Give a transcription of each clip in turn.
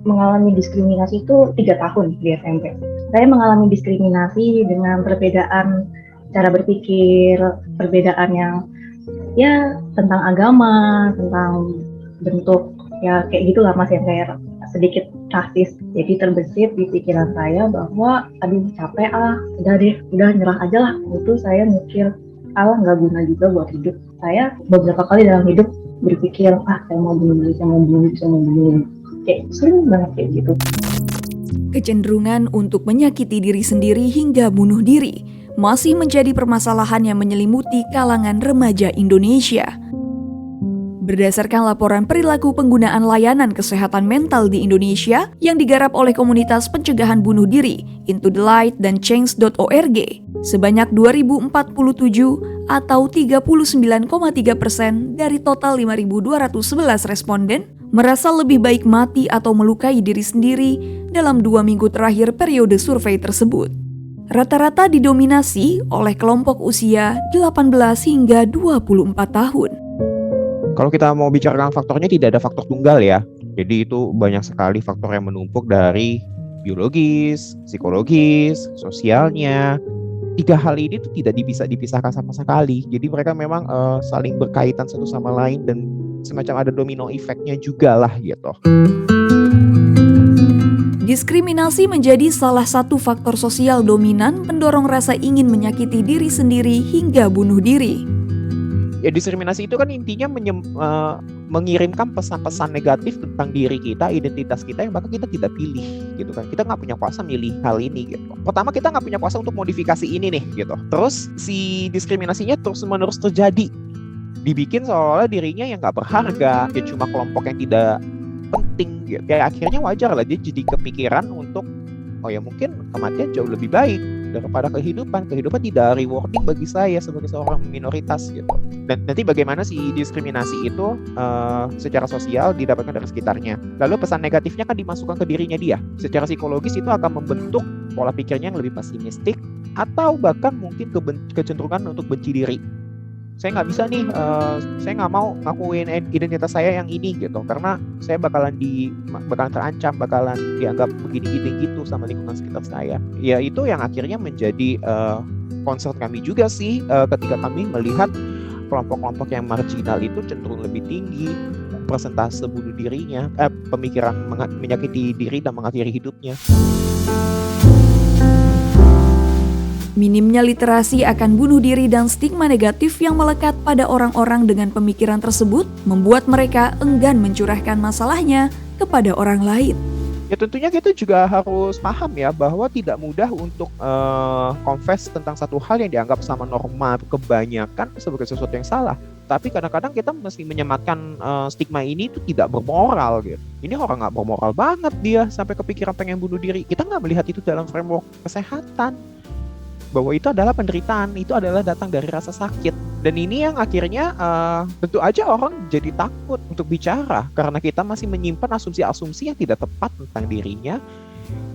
mengalami diskriminasi itu 3 tahun di SMP. Saya mengalami diskriminasi dengan perbedaan cara berpikir, perbedaan yang ya tentang agama, tentang bentuk, ya kayak gitulah Mas, yang kayak sedikit rasis. Jadi terbesit di pikiran saya bahwa aduh capek udah nyerah aja lah. Itu saya mikir nggak guna juga buat hidup. Saya beberapa kali dalam hidup berpikir saya mau bunuh diri, kayak sering banget kayak gitu. Kecenderungan untuk menyakiti diri sendiri hingga bunuh diri masih menjadi permasalahan yang menyelimuti kalangan remaja Indonesia. Berdasarkan laporan perilaku penggunaan layanan kesehatan mental di Indonesia yang digarap oleh komunitas pencegahan bunuh diri Into the Light dan Change.org, sebanyak 2047 atau 39,3% dari total 5.211 responden merasa lebih baik mati atau melukai diri sendiri dalam 2 minggu terakhir periode survei tersebut. Rata-rata didominasi oleh kelompok usia 18 hingga 24 tahun. Kalau kita mau bicarakan faktornya, tidak ada faktor tunggal ya. Jadi itu banyak sekali faktor yang menumpuk dari biologis, psikologis, sosialnya. 3 hal ini tuh tidak bisa dipisahkan sama sekali. Jadi mereka memang saling berkaitan satu sama lain dan semacam ada domino efeknya juga lah gitu. Diskriminasi menjadi salah satu faktor sosial dominan pendorong rasa ingin menyakiti diri sendiri hingga bunuh diri. Ya, diskriminasi itu kan intinya mengirimkan pesan-pesan negatif tentang diri kita, identitas kita yang bahkan kita tidak pilih gitu kan. Kita nggak punya kuasa milih hal ini gitu. Pertama, kita nggak punya kuasa untuk modifikasi ini nih gitu. Terus si diskriminasinya terus-menerus terjadi, dibikin seolah dirinya yang nggak berharga, dia cuma kelompok yang tidak penting gitu. Ya akhirnya wajar lah dia jadi kepikiran untuk mungkin kematian jauh lebih baik daripada kehidupan tidak rewarding bagi saya sebagai seorang minoritas gitu. Dan nanti bagaimana si diskriminasi itu secara sosial didapatkan dari sekitarnya. Lalu pesan negatifnya kan dimasukkan ke dirinya dia. Secara psikologis itu akan membentuk pola pikirnya yang lebih pesimistik atau bahkan mungkin kecenderungan untuk benci diri. Saya nggak bisa nih, saya nggak mau ngakuin identitas saya yang ini gitu, karena saya bakalan terancam, bakalan dianggap begini gitu sama lingkungan sekitar saya. Ya itu yang akhirnya menjadi concern kami juga sih, ketika kami melihat kelompok-kelompok yang marginal itu cenderung lebih tinggi persentase bunuh dirinya, pemikiran menyakiti diri dan mengakhiri hidupnya. Minimnya literasi akan bunuh diri dan stigma negatif yang melekat pada orang-orang dengan pemikiran tersebut membuat mereka enggan mencurahkan masalahnya kepada orang lain. Ya tentunya kita juga harus paham ya bahwa tidak mudah untuk confess tentang satu hal yang dianggap sama norma kebanyakan sebagai sesuatu yang salah. Tapi kadang-kadang kita mesti menyematkan stigma ini itu tidak bermoral gitu. Ini orang nggak bermoral banget dia sampai kepikiran pengen bunuh diri. Kita nggak melihat itu dalam framework kesehatan. Bahwa itu adalah penderitaan, itu adalah datang dari rasa sakit. Dan ini yang akhirnya tentu aja orang jadi takut untuk bicara karena kita masih menyimpan asumsi-asumsi yang tidak tepat tentang dirinya,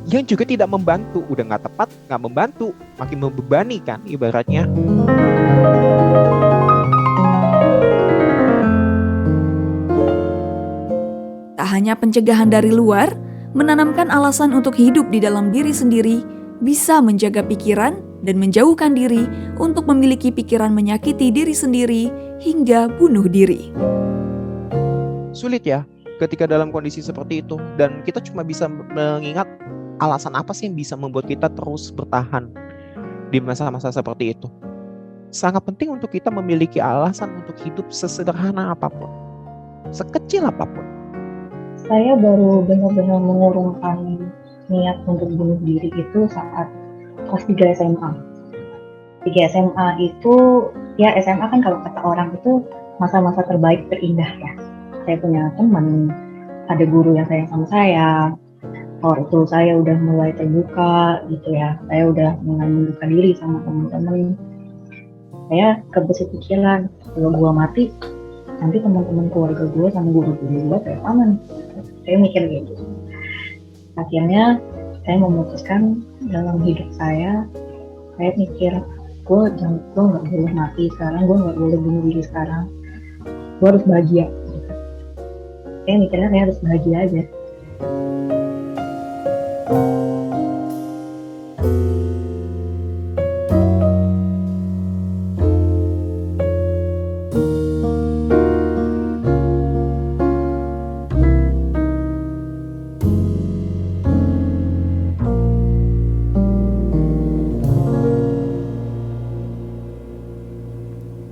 yang juga tidak membantu. Udah nggak tepat, nggak membantu, makin membebani kan ibaratnya. Tak hanya pencegahan dari luar, menanamkan alasan untuk hidup di dalam diri sendiri bisa menjaga pikiran dan menjauhkan diri untuk memiliki pikiran menyakiti diri sendiri hingga bunuh diri. Sulit ya ketika dalam kondisi seperti itu, dan kita cuma bisa mengingat alasan apa sih yang bisa membuat kita terus bertahan di masa-masa seperti itu. Sangat penting untuk kita memiliki alasan untuk hidup sesederhana apapun, sekecil apapun. Saya baru benar-benar mengurungkan niat untuk bunuh diri itu saat kelas 3 SMA. 3 SMA itu, ya SMA kan kalau kata orang itu masa-masa terbaik terindah ya. Saya punya teman, ada guru yang sayang sama saya. Itu saya udah mulai terbuka gitu ya. Saya udah mulai membuka diri sama teman-teman. Saya kebesit pikiran, kalau gua mati, nanti teman-teman keluarga gue sama guru-guru gue kayak mana nih? Saya mikir kayak gitu. Akhirnya saya memutuskan dalam hidup saya mikir gue nggak boleh mati sekarang, gue nggak boleh bunuh diri sekarang, gue harus bahagia. Saya mikirnya saya harus bahagia aja.